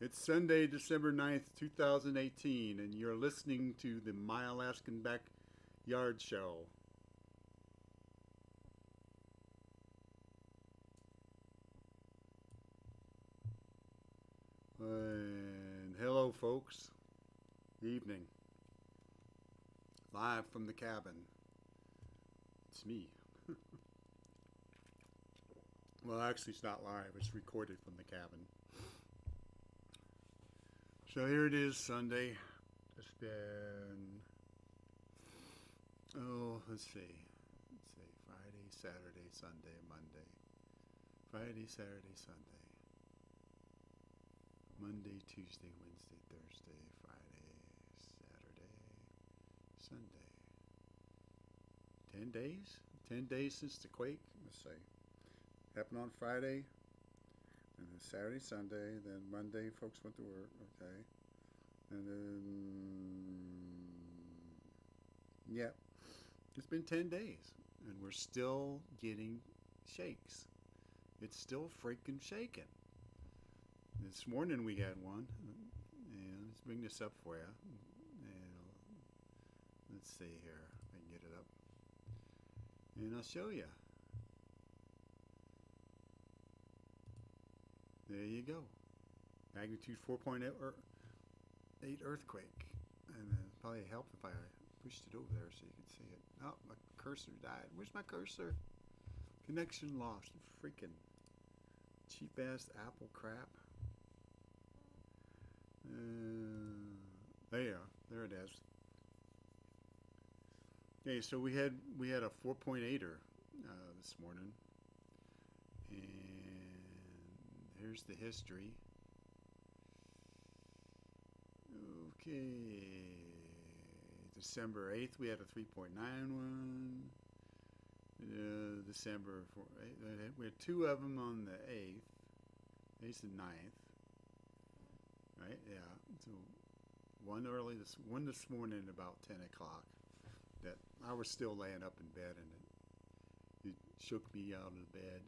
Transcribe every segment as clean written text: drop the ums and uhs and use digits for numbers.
It's Sunday, December 9th, 2018, and you're listening to the My Alaskan Backyard Show. And hello, folks. Evening. Live from the cabin. It's me. Well, actually, it's not live, it's recorded from the cabin. So here it is, Sunday. It's been, let's see. Friday, Saturday, Sunday, Monday. Friday, Saturday, Sunday. Monday, Tuesday, Wednesday, Thursday, Friday, Saturday, Sunday. 10 days? 10 days since the quake? Let's see. Happened on Friday, and then Saturday, Sunday, then Monday, folks went to work, okay. And then, yeah, it's been 10 days, and we're still getting shakes. It's still freaking shaking. This morning we had one, and let's bring this up for you. And let's see here, if I can get it up, and I'll show you. There you go. Magnitude 4.8 earthquake. And it'd probably help if I pushed it over there so you can see it. Oh, my cursor died. Where's my cursor? Connection lost. Freaking cheap ass Apple crap. There it is. Okay, so we had a 4.8er this morning, and here's the history. Okay, December 8th we had a 3.91. December 4th, we had two of them on the 8th. Today's the 9th. Right? Yeah. So one this morning about 10 o'clock. That I was still laying up in bed, and it shook me out of bed.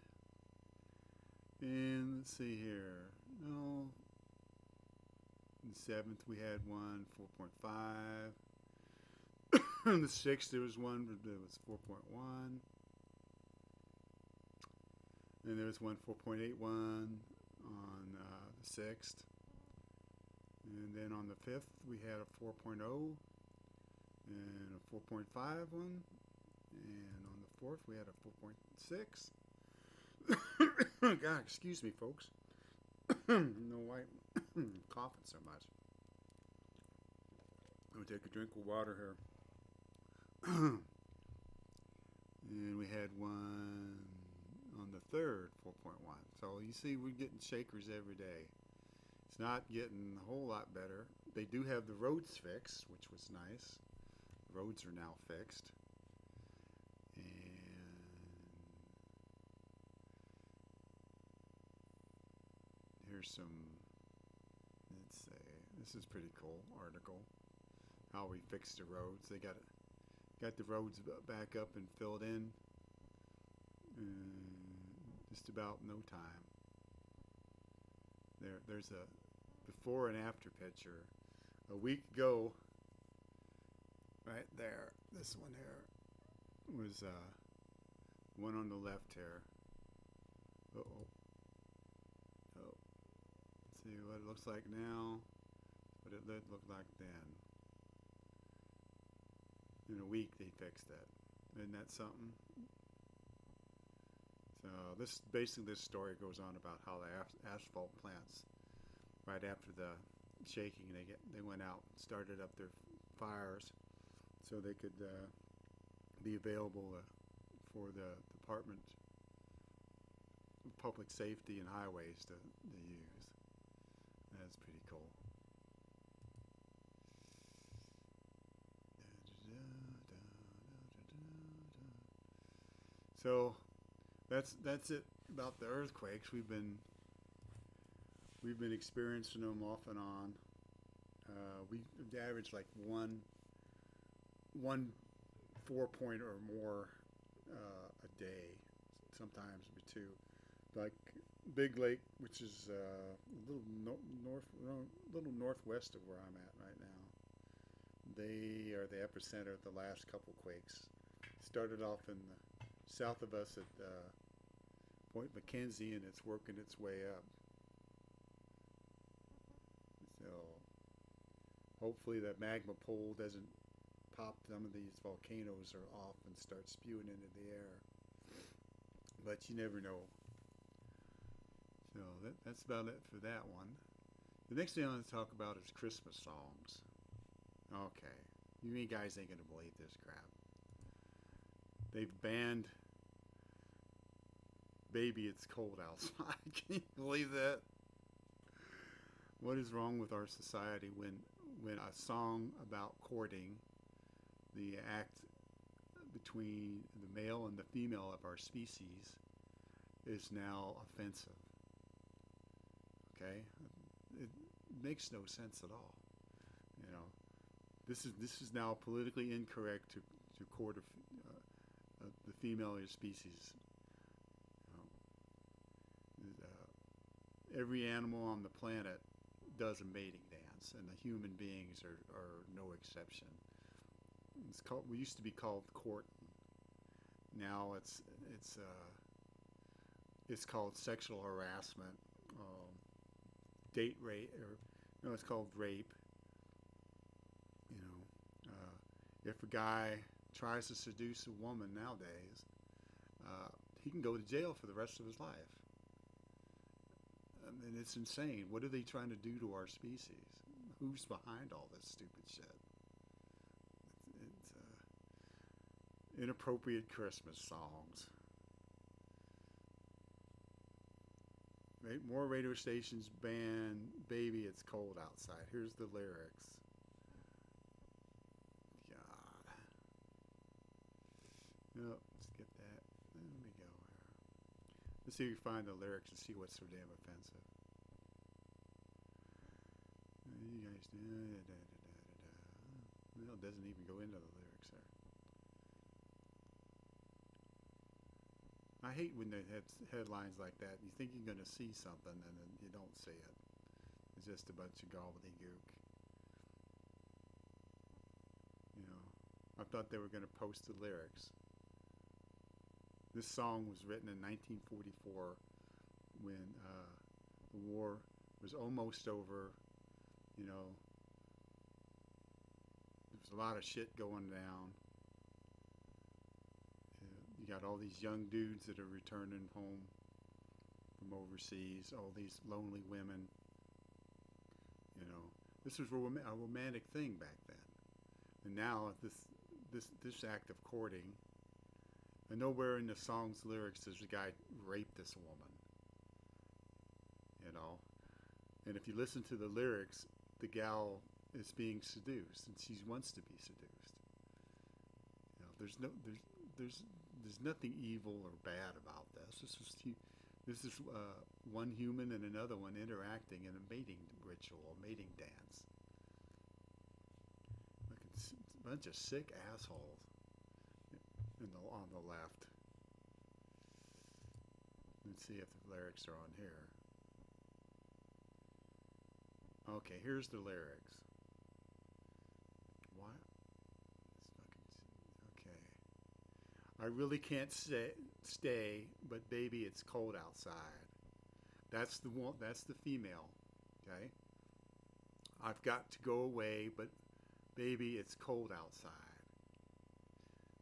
And let's see here. No. On the 7th we had one 4.5. On the 6th there was one that was 4.1. And there was one 4.81 on the 6th. And then on the 5th, we had a 4.0 and a 4.5 one. And on the 4th, we had a 4.6. God, excuse me, folks. No why I'm coughing so much. I'm going to take a drink of water here. And we had one on the 3rd, 4.1. So you see, we're getting shakers every day. It's not getting a whole lot better. They do have the roads fixed, which was nice. The roads are now fixed. And here's some, let's say, this is pretty cool article. How we fixed the roads. They got the roads back up and filled in just about no time. There's a before and after picture. A week ago, right there, this one here was one on the left here. Oh, let's see what it looks like now. What it looked like then. In a week they fixed that. Isn't that something? So this story goes on about how the asphalt plants, right after the shaking, they went out, started up their fires, so they could be available for the Department of Public Safety and Highways to use. That's pretty cool. So that's it about the earthquakes. We've been experiencing them off and on. We average like one 4 point or more a day, sometimes two. like Big Lake, which is a little little northwest of where I'm at right now. They are the epicenter of the last couple quakes. Started off in the south of us at Point McKenzie, and it's working its way up. So hopefully that magma pole doesn't pop some of these volcanoes are off and start spewing into the air. But you never know. So that's about it for that one. The next thing I want to talk about is Christmas songs. Okay, you guys ain't gonna believe this crap. They've banned "Baby It's Cold Outside." Can you believe that? What is wrong with our society when a song about courting, the act between the male and the female of our species, is now offensive? Okay, it makes no sense at all. You know, this is now politically incorrect to court the female of your species. Every animal on the planet does a mating dance, and the human beings are no exception. We used to be called courting. Now it's called sexual harassment, date rape, or no, it's called rape. You know, if a guy tries to seduce a woman nowadays, he can go to jail for the rest of his life. I mean, it's insane. What are they trying to do to our species? Who's behind all this stupid shit? It's inappropriate Christmas songs. More radio stations ban "Baby It's Cold Outside." Here's the lyrics. God. No, let's get that. Let me go here. Let's see if we find the lyrics and see what's so damn offensive. You guys, well, it doesn't even go into the lyrics there. I hate when they have headlines like that. You think you're going to see something, and then you don't see it. It's just a bunch of gobbledygook. You know, I thought they were going to post the lyrics. This song was written in 1944 when the war was almost over. You know, there was a lot of shit going down. You got all these young dudes that are returning home from overseas, all these lonely women. You know, this was a romantic thing back then. And now this act of courting, and nowhere in the song's lyrics does the guy rape this woman. You know, and if you listen to the lyrics, the gal is being seduced, and she wants to be seduced. You know, there's nothing evil or bad about this. This is one human and another one interacting in a mating ritual, a mating dance. Like it's a bunch of sick assholes on the left. Let's see if the lyrics are on here. Okay, here's the lyrics. What? Okay. I really can't stay, but baby, it's cold outside. That's the one. That's the female. Okay. I've got to go away, but baby, it's cold outside.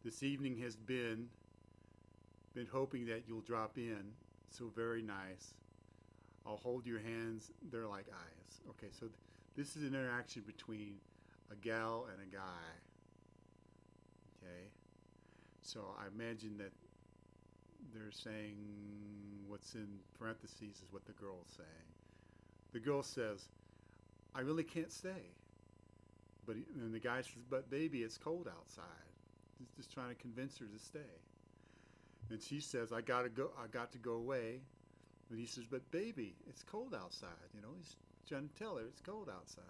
This evening has been hoping that you'll drop in. So very nice. I'll hold your hands. They're like eyes. Okay, so this is an interaction between a gal and a guy. Okay. So I imagine that they're saying what's in parentheses is what the girl's saying. The girl says, I really can't stay. And the guy says, but baby, it's cold outside. He's just trying to convince her to stay. And she says, I got to go away. And he says, but baby, it's cold outside. You know, he's trying to tell her it's cold outside.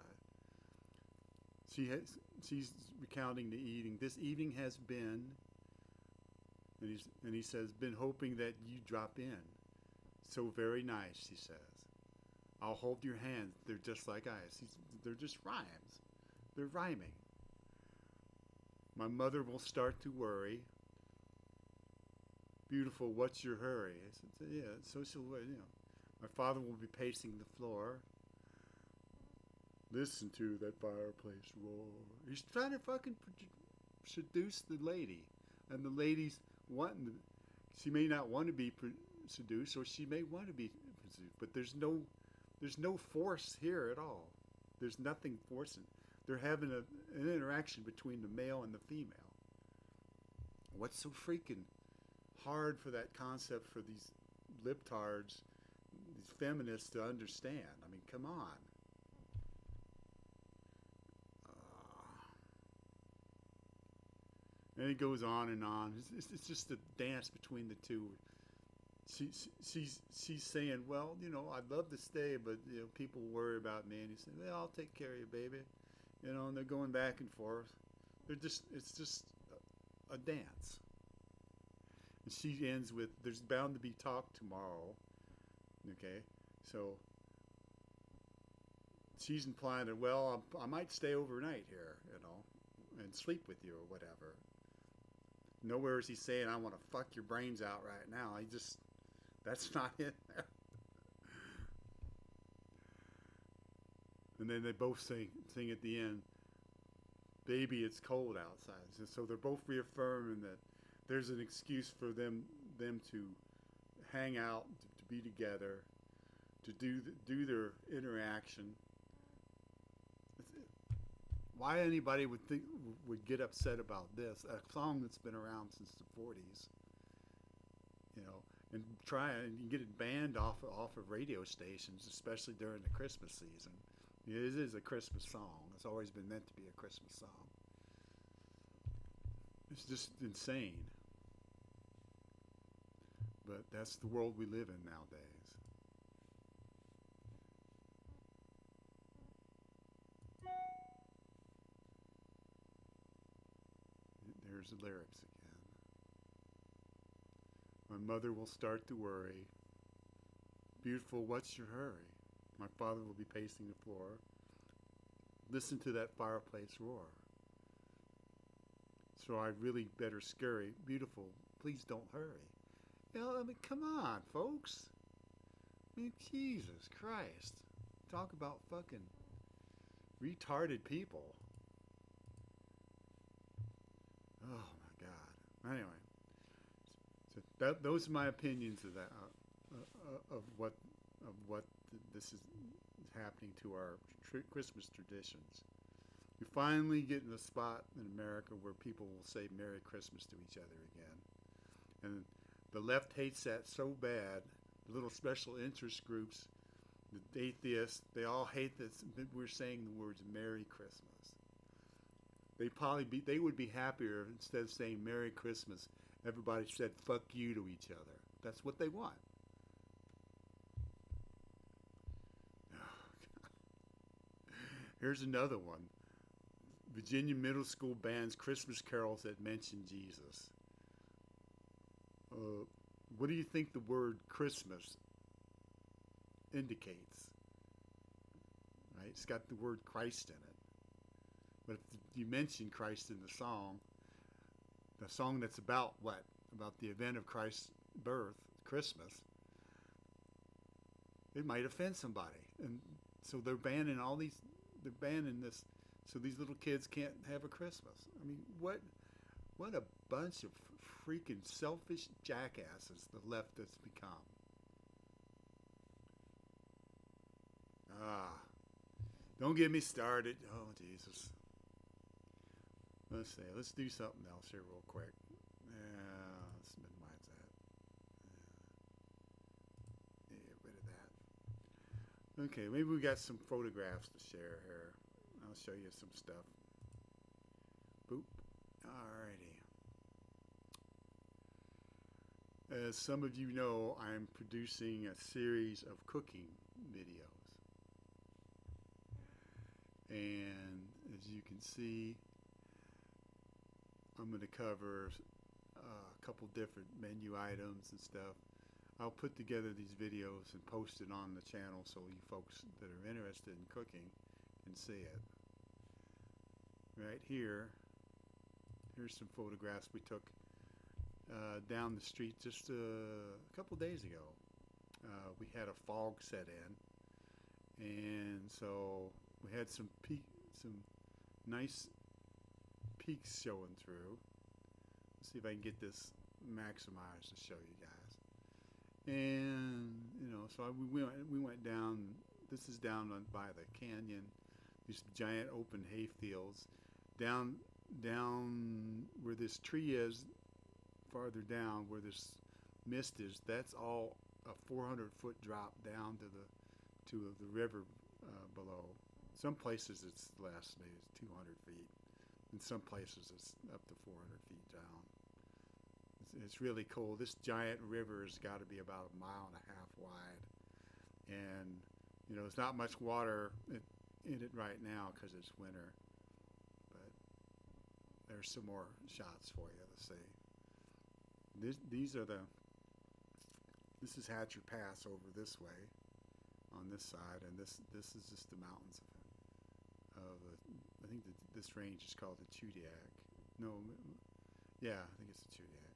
She's recounting the evening. This evening has been, and he says, been hoping that you drop in. so very nice, he says. I'll hold your hand. They're just like ice. They're just rhymes. They're rhyming. My mother will start to worry. Beautiful, what's your hurry? I said, yeah, social, you know. My father will be pacing the floor. Listen to that fireplace roar. He's trying to fucking seduce the lady. And the lady's wanting to, she may not want to be seduced, or she may want to be seduced, but there's no force here at all. There's nothing forcing. They're having an interaction between the male and the female. What's so freaking hard for that concept for these libtards, these feminists to understand? I mean, come on. And it goes on and on. It's just a dance between the two. She's saying, well, you know, I'd love to stay, but you know, people worry about me. And he said, well, I'll take care of you, baby. You know, and they're going back and forth. It's just a dance. And she ends with, there's bound to be talk tomorrow. Okay, so she's implying that, well, I might stay overnight here, you know, and sleep with you or whatever. Nowhere is he saying, I want to fuck your brains out right now. That's not in there. And then they both sing at the end, baby, it's cold outside. So they're both reaffirming that there's an excuse for them to hang out, to be together, to do their interaction. Why anybody would get upset about this, a song that's been around since the 40s, you know, and try and get it banned off of radio stations, especially during the Christmas season. It is a Christmas song. It's always been meant to be a Christmas song. It's just insane. But that's the world we live in nowadays. There's the lyrics again. My mother will start to worry. Beautiful, what's your hurry? My father will be pacing the floor. Listen to that fireplace roar. So I really better scurry. Beautiful, please don't hurry. You know, I mean, come on, folks. I mean, Jesus Christ. Talk about fucking retarded people. Oh my God. Anyway, so those are my opinions of that, of what this is happening to our Christmas traditions. We finally get in a spot in America where people will say Merry Christmas to each other again, and the left hates that so bad. The little special interest groups, the atheists, they all hate this. We're saying the words Merry Christmas. They would be happier instead of saying Merry Christmas, everybody said fuck you to each other. That's what they want. Here's another one. Virginia middle school bans Christmas carols that mention Jesus. What do you think the word Christmas indicates? Right? It's got the word Christ in it. But if you mention Christ in the song that's about what? About the event of Christ's birth, Christmas, it might offend somebody. And so they're banning this, so these little kids can't have a Christmas. I mean, what a bunch of freaking selfish jackasses the left has become. Don't get me started. Oh, Jesus. Let's see. Let's do something else here real quick. Let's minimize that. Get rid of that. Okay, maybe we got some photographs to share here. I'll show you some stuff. Boop. Alrighty. As some of you know, I'm producing a series of cooking videos. And as you can see, I'm going to cover a couple different menu items and stuff. I'll put together these videos and post it on the channel so you folks that are interested in cooking can see it. Right here, here's some photographs we took down the street just a couple days ago. We had a fog set in, and so we had some nice peaks showing through. Let's see if I can get this maximized to show you guys. And so we went down. This is down by the canyon. These giant open hay fields. Down where this tree is, farther down where this mist is. That's all a 400-foot drop down to the river below. Some places it's less, maybe it's 200 feet. In some places it's up to 400 feet down. It's really cool. This giant river has got to be about 1.5 miles wide, and there's not much water in it right now because it's winter. But there's some more shots for you to see. This is Hatcher Pass over this way, on this side, and this is just the mountains of I think this range is called the Chudiak. No, yeah, I think it's the Chudiak.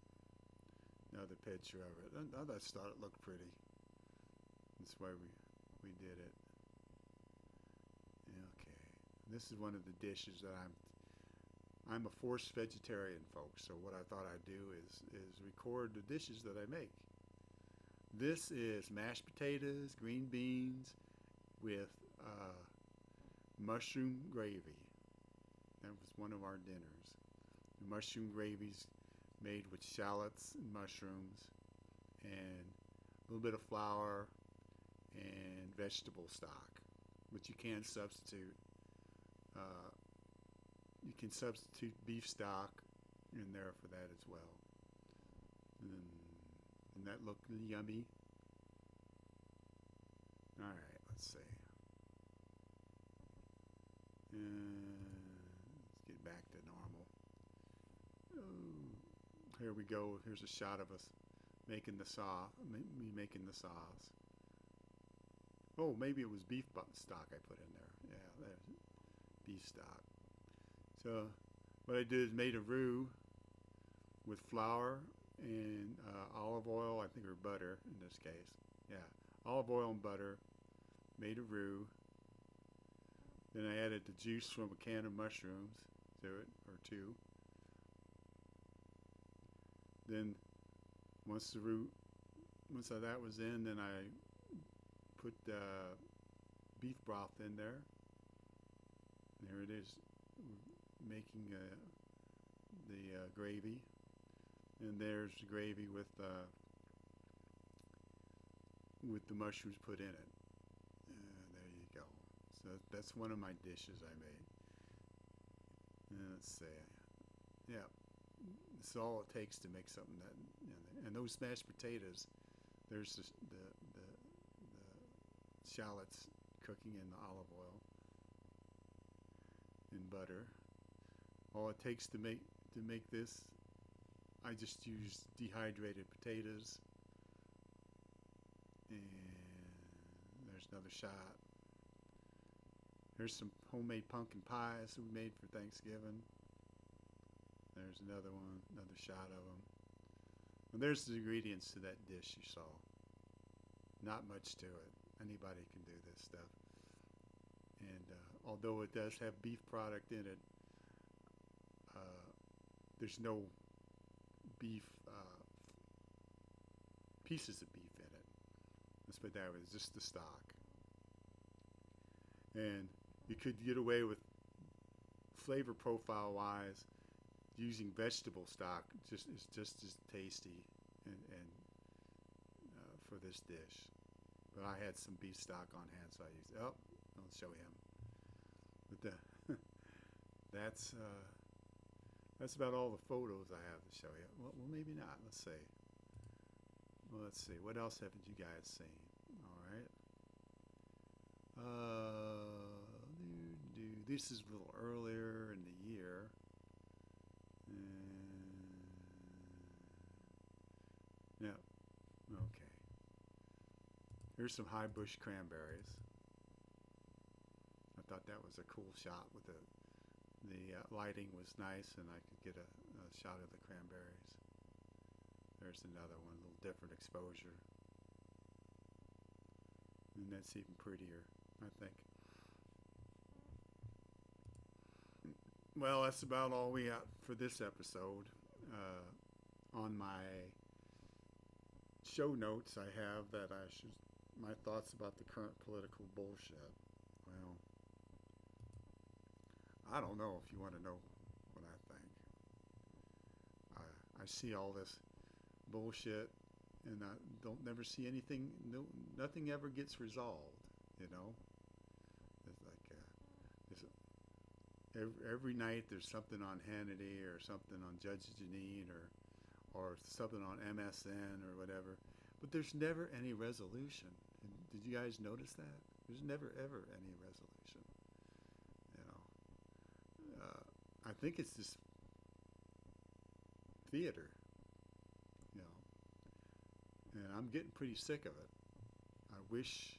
Another picture of it. I just thought it looked pretty. That's why we did it. Okay, this is one of the dishes that I'm a forced vegetarian, folks. So what I thought I'd do is record the dishes that I make. This is mashed potatoes, green beans with mushroom gravy. That was one of our dinners. The mushroom gravy's made with shallots and mushrooms and a little bit of flour and vegetable stock, but you can substitute beef stock in there for that as well. And that looked yummy. All right, let's see. Let's get back to normal. Oh, here we go. Here's a shot of us making the sauce. Me making the sauce. Oh, maybe it was beef stock I put in there. Yeah, there's beef stock. So what I did is made a roux with flour and olive oil, I think, or butter in this case. Yeah, olive oil and butter. Made a roux. Then I added the juice from a can of mushrooms to it, or two. Then once that was in, then I put beef broth in there. There it is, making the gravy. And there's the gravy with the mushrooms put in it. There you go. So that's one of my dishes I made. Let's see. Yeah, it's all it takes to make something that. And those mashed potatoes, there's the shallots cooking in the olive oil and butter. All it takes to make this, I just use dehydrated potatoes. And there's another shot. Here's some homemade pumpkin pies we made for Thanksgiving. There's another one, another shot of them. And there's the ingredients to that dish you saw. Not much to it. Anybody can do this stuff. And although it does have beef product in it, there's no beef, pieces of beef in it. Let's put that way, it's just the stock. And you could get away with, flavor profile wise, using vegetable stock is just as tasty and for this dish. But I had some beef stock on hand, so I used it. Oh, I'll show him. But that's about all the photos I have to show you. Well, maybe not. Let's see. Well, let's see. What else haven't you guys seen? All right. This is a little earlier in the year. Yeah. Okay. Here's some high bush cranberries. I thought that was a cool shot with the lighting was nice, and I could get a shot of the cranberries. There's another one, a little different exposure, and that's even prettier, I think. Well, that's about all we got for this episode. On my show notes, I have that I should my thoughts about the current political bullshit. Well, I don't know if you want to know what I think. I see all this bullshit, and I don't never see anything. No, nothing ever gets resolved. You know, it's like every night there's something on Hannity or something on Judge Jeanine or something on MSN or whatever, but there's never any resolution. And did you guys notice that? There's never ever any resolution. You know, I think it's just theater. You know, and I'm getting pretty sick of it. I wish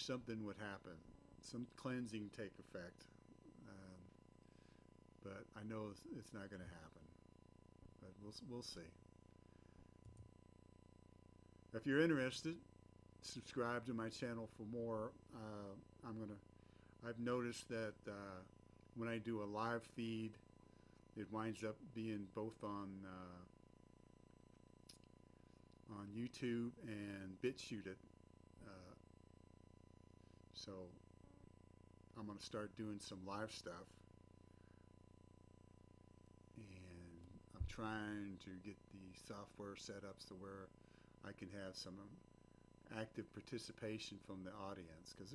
something would happen, some cleansing take effect, but I know it's not going to happen. But we'll see. If you're interested, subscribe to my channel for more. I've noticed that when I do a live feed, it winds up being both on YouTube and BitChute it. So I'm going to start doing some live stuff, and I'm trying to get the software set up so where I can have some active participation from the audience, because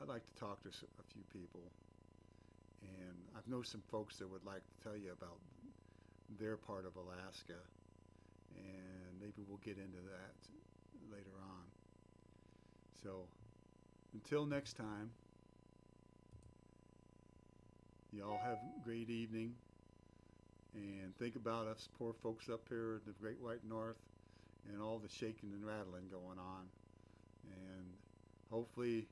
I'd like to talk to a few people, and I know some folks that would like to tell you about their part of Alaska, and maybe we'll get into that later on. So until next time, y'all have a great evening, and think about us poor folks up here in the Great White North and all the shaking and rattling going on, and hopefully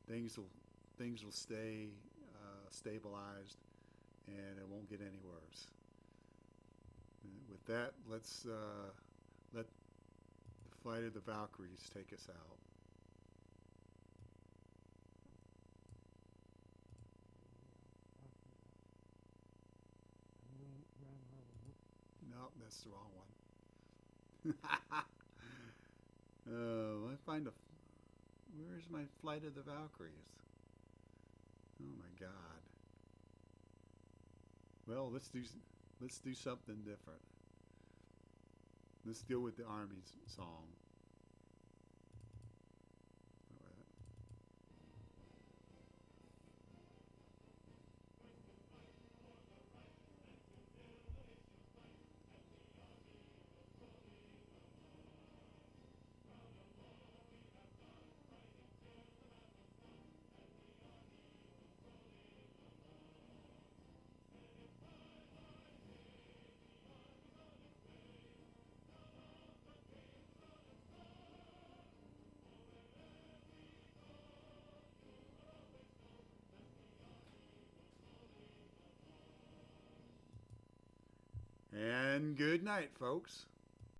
things will stay stabilized, and it won't get any worse. And with that, let's let the Flight of the Valkyries take us out. Nope, that's the wrong one. Where's my Flight of the Valkyries? Oh my God. Well, let's do something different. Let's deal with the Army's song. And good night, folks.